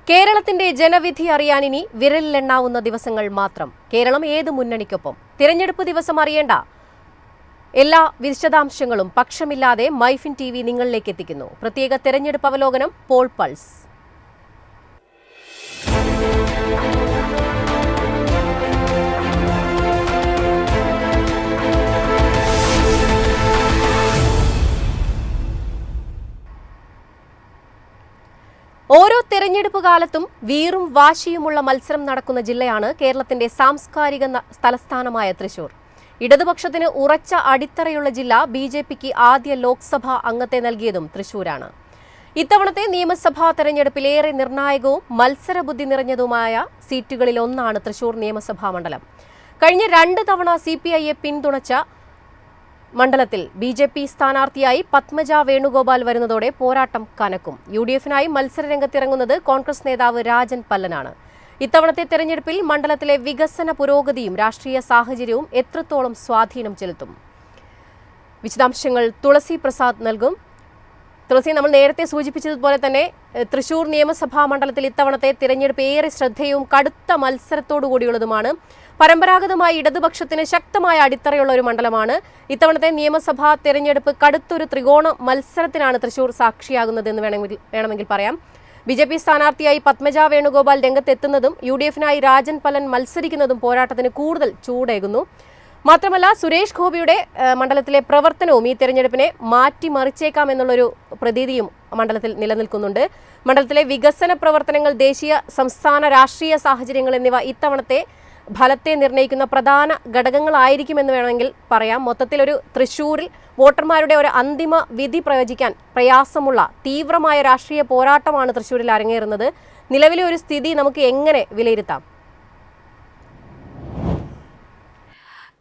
കേരളത്തിന്റെ ജനവിധി അറിയാൻ ഇനി വിരലിലെണ്ണാവുന്ന ദിവസങ്ങൾ മാത്രം. കേരളം ഏത് മുന്നണിക്കൊപ്പം? തിരഞ്ഞെടുപ്പ് ദിവസം അറിയേണ്ട എല്ലാ വിശദാംശങ്ങളും പക്ഷമില്ലാതെ മൈഫിൻ TV നിങ്ങളിലേക്ക് എത്തിക്കുന്നു. പ്രത്യേക തെരഞ്ഞെടുപ്പ് അവലോകനം പോൾ പൾസ്. ഓരോ തെരഞ്ഞെടുപ്പ് കാലത്തും വീറും വാശിയുമുള്ള മത്സരം നടക്കുന്ന ജില്ലയാണ് കേരളത്തിന്റെ സാംസ്കാരിക തലസ്ഥാനമായ തൃശൂർ. ഇടതുപക്ഷത്തിന് ഉറച്ച അടിത്തറയുള്ള ജില്ല. BJPക്ക് ആദ്യ ലോക്സഭാ അംഗത്തെ നൽകിയതും തൃശൂരാണ്. ഇത്തവണത്തെ നിയമസഭാ തെരഞ്ഞെടുപ്പിലേറെ നിർണായകവും മത്സരബുദ്ധി നിറഞ്ഞതുമായ സീറ്റുകളിൽ ഒന്നാണ് തൃശൂർ നിയമസഭാ മണ്ഡലം. കഴിഞ്ഞ 2 തവണ CPIയെ പിന്തുണച്ച മണ്ഡലത്തിൽ BJP സ്ഥാനാർത്ഥിയായി പത്മജ വേണുഗോപാൽ വരുന്നതോടെ പോരാട്ടം കനക്കും. UDFനായി മത്സരരംഗത്തിറങ്ങുന്നത് കോൺഗ്രസ് നേതാവ് രാജൻ പല്ലനാണ്. ഇത്തവണത്തെ തെരഞ്ഞെടുപ്പിൽ മണ്ഡലത്തിലെ വികസന പുരോഗതിയും രാഷ്ട്രീയ സാഹചര്യവും എത്രത്തോളം സ്വാധീനം ചെലുത്തും? വിശദാംശങ്ങൾ തുളസി പ്രസാദ് നൽകും. തുളസി, നമ്മൾ നേരത്തെ സൂചിപ്പിച്ചതുപോലെ തന്നെ തൃശൂർ നിയമസഭാ മണ്ഡലത്തിൽ ഇത്തവണത്തെ തിരഞ്ഞെടുപ്പ് ഏറെ ശ്രദ്ധേയവും കടുത്ത മത്സരത്തോടു കൂടിയുള്ളതുമാണ്. പരമ്പരാഗതമായി ഇടതുപക്ഷത്തിന് ശക്തമായ അടിത്തറയുള്ള ഒരു മണ്ഡലമാണ്. ഇത്തവണത്തെ നിയമസഭാ തെരഞ്ഞെടുപ്പ് കടുത്തൊരു ത്രികോണ മത്സരത്തിനാണ് തൃശൂർ സാക്ഷിയാകുന്നതെന്ന് വേണമെങ്കിൽ പറയാം. BJP സ്ഥാനാർത്ഥിയായി പത്മജ വേണുഗോപാൽ രംഗത്തെത്തുന്നതും UDFനായി രാജൻ പല്ലൻ മത്സരിക്കുന്നതും പോരാട്ടത്തിന് കൂടുതൽ ചൂടേകുന്നു. മാത്രമല്ല, സുരേഷ് ഗോപിയുടെ മണ്ഡലത്തിലെ പ്രവർത്തനവും ഈ തെരഞ്ഞെടുപ്പിനെ മാറ്റിമറിച്ചേക്കാം എന്നുള്ളൊരു പ്രതീതിയും മണ്ഡലത്തിൽ നിലനിൽക്കുന്നുണ്ട്. മണ്ഡലത്തിലെ വികസന പ്രവർത്തനങ്ങൾ, ദേശീയ സംസ്ഥാന രാഷ്ട്രീയ സാഹചര്യങ്ങൾ എന്നിവ ഇത്തവണത്തെ ഫലത്തെ നിർണ്ണയിക്കുന്ന പ്രധാന ഘടകങ്ങളായിരിക്കുമെന്ന് വേണമെങ്കിൽ പറയാം. മൊത്തത്തിലൊരു തൃശ്ശൂരിൽ വോട്ടർമാരുടെ ഒരു അന്തിമ വിധി പ്രവചിക്കാൻ പ്രയാസമുള്ള തീവ്രമായ രാഷ്ട്രീയ പോരാട്ടമാണ് തൃശ്ശൂരിൽ അരങ്ങേറുന്നത്. നിലവിലെ ഒരു സ്ഥിതി നമുക്ക് എങ്ങനെ വിലയിരുത്താം?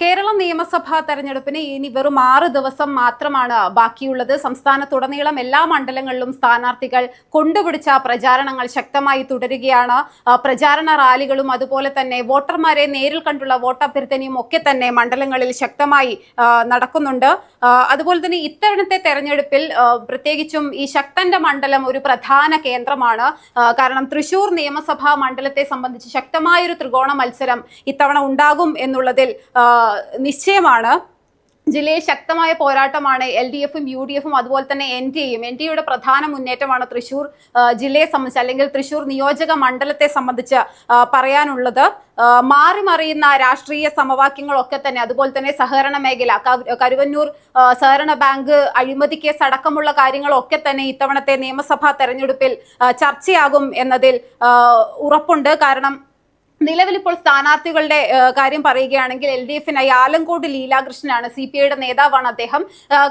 കേരള നിയമസഭാ തെരഞ്ഞെടുപ്പിന് ഇനി വെറും 6 ദിവസം മാത്രമാണ് ബാക്കിയുള്ളത്. സംസ്ഥാനത്തുടനീളം എല്ലാ മണ്ഡലങ്ങളിലും സ്ഥാനാർത്ഥികൾ കൊണ്ടുപിടിച്ച പ്രചാരണങ്ങൾ ശക്തമായി തുടരുകയാണ്. പ്രചാരണ റാലികളും അതുപോലെ തന്നെ വോട്ടർമാരെ നേരിൽ കണ്ടുള്ള വോട്ടഭ്യർത്ഥനയും ഒക്കെ തന്നെ മണ്ഡലങ്ങളിൽ ശക്തമായി നടക്കുന്നുണ്ട്. അതുപോലെ തന്നെ ഇത്തവണത്തെ തെരഞ്ഞെടുപ്പിൽ പ്രത്യേകിച്ചും ഈ ശക്തന്റെ മണ്ഡലം ഒരു പ്രധാന കേന്ദ്രമാണ്. കാരണം തൃശൂർ നിയമസഭാ മണ്ഡലത്തെ സംബന്ധിച്ച് ശക്തമായൊരു ത്രികോണ മത്സരം ഇത്തവണ ഉണ്ടാകും എന്നുള്ളതിൽ നിശ്ചയമാണ്. ജില്ലയിൽ ശക്തമായ പോരാട്ടമാണ് LDFും UDFും അതുപോലെ തന്നെ NDAയും. NDAയുടെ പ്രധാന മുന്നേറ്റമാണ് തൃശൂർ ജില്ലയെ സംബന്ധിച്ച്, അല്ലെങ്കിൽ തൃശൂർ നിയോജക മണ്ഡലത്തെ സംബന്ധിച്ച് പറയാനുള്ളത്. മാറി മറിയുന്ന രാഷ്ട്രീയ സമവാക്യങ്ങളൊക്കെ തന്നെ, അതുപോലെ തന്നെ സഹകരണ മേഖല, കരുവന്നൂർ സഹകരണ ബാങ്ക് അഴിമതി കേസ് അടക്കമുള്ള കാര്യങ്ങളൊക്കെ തന്നെ ഇത്തവണത്തെ നിയമസഭാ തെരഞ്ഞെടുപ്പിൽ ചർച്ചയാകും എന്നതിൽ ഉറപ്പുണ്ട്. കാരണം നിലവിലിപ്പോൾ സ്ഥാനാർത്ഥികളുടെ കാര്യം പറയുകയാണെങ്കിൽ LDFനായി ആലങ്കോട് ലീലാകൃഷ്ണനാണ്, CPIയുടെ നേതാവാണ് അദ്ദേഹം.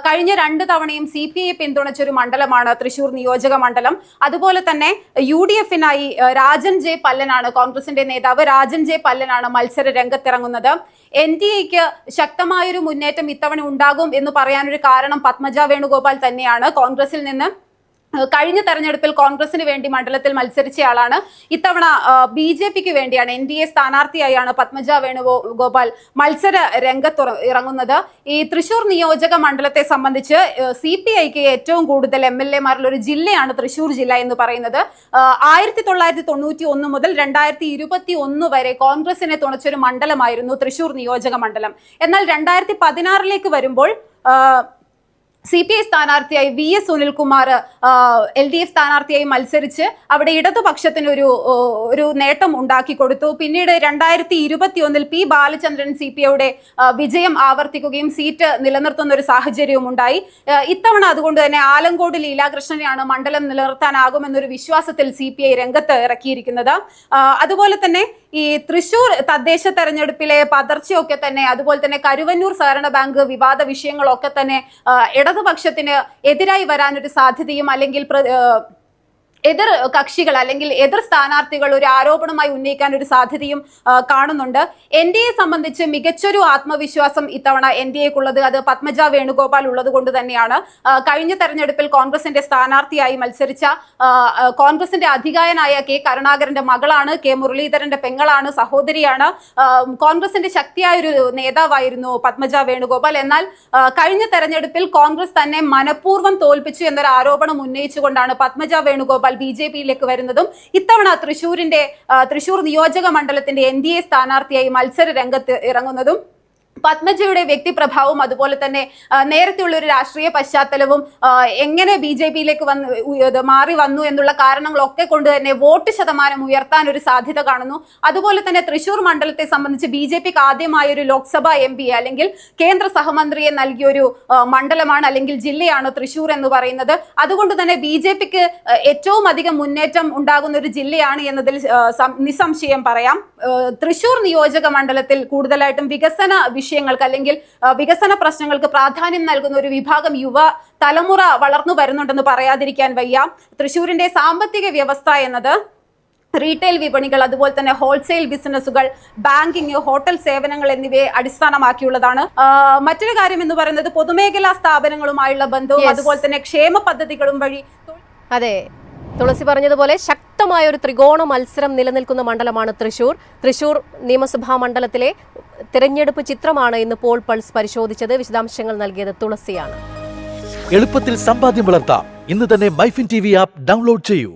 കഴിഞ്ഞ 2 തവണയും CPIയെ പിന്തുണച്ചൊരു മണ്ഡലമാണ് തൃശൂർ നിയോജക മണ്ഡലം. അതുപോലെ തന്നെ UDFനായി രാജൻ ജെ പല്ലനാണ്, കോൺഗ്രസിന്റെ നേതാവ് രാജൻ ജെ പല്ലനാണ് മത്സര രംഗത്തിറങ്ങുന്നത്. NDAക്ക് ശക്തമായൊരു മുന്നേറ്റം ഇത്തവണ ഉണ്ടാകും എന്ന് പറയാനൊരു കാരണം പത്മജ വേണുഗോപാൽ തന്നെയാണ്. കോൺഗ്രസിൽ നിന്ന് കഴിഞ്ഞ തെരഞ്ഞെടുപ്പിൽ കോൺഗ്രസിന് വേണ്ടി മണ്ഡലത്തിൽ മത്സരിച്ചയാളാണ്. ഇത്തവണ BJPക്ക് വേണ്ടിയാണ്, NDA സ്ഥാനാർത്ഥിയായാണ് പത്മജ വേണുഗോപാൽ മത്സര രംഗത്ത് ഇറങ്ങുന്നത്. ഈ തൃശൂർ നിയോജക മണ്ഡലത്തെ സംബന്ധിച്ച് CPIക്ക് ഏറ്റവും കൂടുതൽ MLAമാരുള്ള ഒരു ജില്ലയാണ് തൃശൂർ ജില്ല എന്ന് പറയുന്നത്. 1991 മുതൽ 2021 വരെ കോൺഗ്രസിനെ തുണച്ചൊരു മണ്ഡലമായിരുന്നു തൃശൂർ നിയോജക മണ്ഡലം. എന്നാൽ 2016 വരുമ്പോൾ CPI സ്ഥാനാർത്ഥിയായി VS സുനിൽകുമാർ LDF സ്ഥാനാർത്ഥിയായി മത്സരിച്ച് അവിടെ ഇടതുപക്ഷത്തിന് ഒരു നേട്ടം ഉണ്ടാക്കി കൊടുത്തു. പിന്നീട് 2021 P ബാലചന്ദ്രൻ CPIയുടെ വിജയം ആവർത്തിക്കുകയും സീറ്റ് നിലനിർത്തുന്ന ഒരു സാഹചര്യവും ഉണ്ടായി. ഇത്തവണ അതുകൊണ്ട് തന്നെ ആലങ്കോട് ലീലാകൃഷ്ണനെയാണ് മണ്ഡലം നിലനിർത്താനാകുമെന്നൊരു വിശ്വാസത്തിൽ CPI രംഗത്ത് ഇറക്കിയിരിക്കുന്നത്. അതുപോലെ തന്നെ ഈ തൃശൂർ തദ്ദേശ തെരഞ്ഞെടുപ്പിലെ പതർച്ചയൊക്കെ തന്നെ, അതുപോലെ തന്നെ കരുവന്നൂർ സഹകരണ ബാങ്ക് വിവാദ വിഷയങ്ങളൊക്കെ തന്നെ ഇടതുപക്ഷത്തിന് എതിരായി വരാനൊരു സാധ്യതയും, അല്ലെങ്കിൽ എതിർ കക്ഷികൾ അല്ലെങ്കിൽ എതിർ സ്ഥാനാർത്ഥികൾ ഒരു ആരോപണമായി ഉന്നയിക്കാൻ ഒരു സാധ്യതയും കാണുന്നുണ്ട്. NDAയെ സംബന്ധിച്ച് മികച്ചൊരു ആത്മവിശ്വാസം ഇത്തവണ NDAക്കുള്ളത് അത് പത്മജ വേണുഗോപാൽ ഉള്ളത് കൊണ്ട് തന്നെയാണ്. കഴിഞ്ഞ തെരഞ്ഞെടുപ്പിൽ കോൺഗ്രസിന്റെ സ്ഥാനാർത്ഥിയായി മത്സരിച്ച കോൺഗ്രസിന്റെ അധികായനായ K കരുണാകരന്റെ മകളാണ്, K മുരളീധരന്റെ പെങ്ങളാണ്, സഹോദരിയാണ്. കോൺഗ്രസിന്റെ ശക്തിയായൊരു നേതാവായിരുന്നു പത്മജ വേണുഗോപാൽ. എന്നാൽ കഴിഞ്ഞ തെരഞ്ഞെടുപ്പിൽ കോൺഗ്രസ് തന്നെ മനഃപൂർവ്വം തോൽപ്പിച്ചു എന്നൊരു ആരോപണം ഉന്നയിച്ചുകൊണ്ടാണ് പത്മജ വേണുഗോപാൽ BJP-യിലേക്ക് വരുന്നതും ഇത്തവണ തൃശൂർ നിയോജക മണ്ഡലത്തിന്റെ NDA സ്ഥാനാർത്ഥിയായി മത്സര രംഗത്ത് ഇറങ്ങുന്നതും പത്മജയുടെ വ്യക്തിപ്രഭാവവും അതുപോലെ തന്നെ നേരത്തെയുള്ള ഒരു രാഷ്ട്രീയ പശ്ചാത്തലവും എങ്ങനെ BJP-യിലേക്ക് മാറി വന്നു എന്നുള്ള കാരണങ്ങളൊക്കെ കൊണ്ട് തന്നെ വോട്ട് ശതമാനം ഉയർത്താൻ ഒരു സാധ്യത കാണുന്നു. അതുപോലെ തന്നെ തൃശൂർ മണ്ഡലത്തെ സംബന്ധിച്ച് BJP-ക്ക് ആദ്യമായ ഒരു ലോക്സഭാ MP അല്ലെങ്കിൽ കേന്ദ്ര സഹമന്ത്രിയെ നൽകിയൊരു മണ്ഡലമാണ് അല്ലെങ്കിൽ ജില്ലയാണ് തൃശൂർ എന്ന് പറയുന്നത്. അതുകൊണ്ട് തന്നെ BJP-ക്ക് ഏറ്റവും അധികം മുന്നേറ്റം ഉണ്ടാകുന്ന ഒരു ജില്ലയാണ് എന്നതിൽ നിസ്സംശയം പറയാം. തൃശൂർ നിയോജക മണ്ഡലത്തിൽ കൂടുതലായിട്ടും വികസന വിഷയങ്ങൾക്ക് അല്ലെങ്കിൽ വികസന പ്രശ്നങ്ങൾക്ക് പ്രാധാന്യം നൽകുന്ന ഒരു വിഭാഗം യുവ തലമുറ വളർന്നു വരുന്നുണ്ടെന്ന് പറയാതിരിക്കാൻ വയ്യ. തൃശ്ശൂരിന്റെ സാമ്പത്തിക വ്യവസ്ഥ എന്നത് റീറ്റെയിൽ വിപണികൾ, അതുപോലെ തന്നെ ഹോൾസെയിൽ ബിസിനസ്സുകൾ, ബാങ്കിങ്, ഹോട്ടൽ സേവനങ്ങൾ എന്നിവയെ അടിസ്ഥാനമാക്കിയുള്ളതാണ്. മറ്റൊരു കാര്യം എന്ന് പറയുന്നത് പൊതുമേഖലാ സ്ഥാപനങ്ങളുമായുള്ള ബന്ധവും അതുപോലെ തന്നെ ക്ഷേമ പദ്ധതികളും വഴി. അതെ, തുളസി പറഞ്ഞതുപോലെ ശക്തമായ ഒരു ത്രികോണ മത്സരം നിലനിൽക്കുന്ന മണ്ഡലമാണ് തൃശൂർ നിയമസഭാ മണ്ഡലത്തിലെ തിരഞ്ഞെടുപ്പ് ചിത്രമാണ് ഇന്ന് പോൾ പൾസ് പരിശോധിച്ചത്. വിശദാംശങ്ങൾ നൽകിയത് തുളസിയാണ്. എളുപ്പത്തിൽ സമ്പാദ്യം വളർത്താം. ഇന്ന് തന്നെ മൈഫിൻ TV ആപ്പ് ഡൗൺലോഡ് ചെയ്യൂ.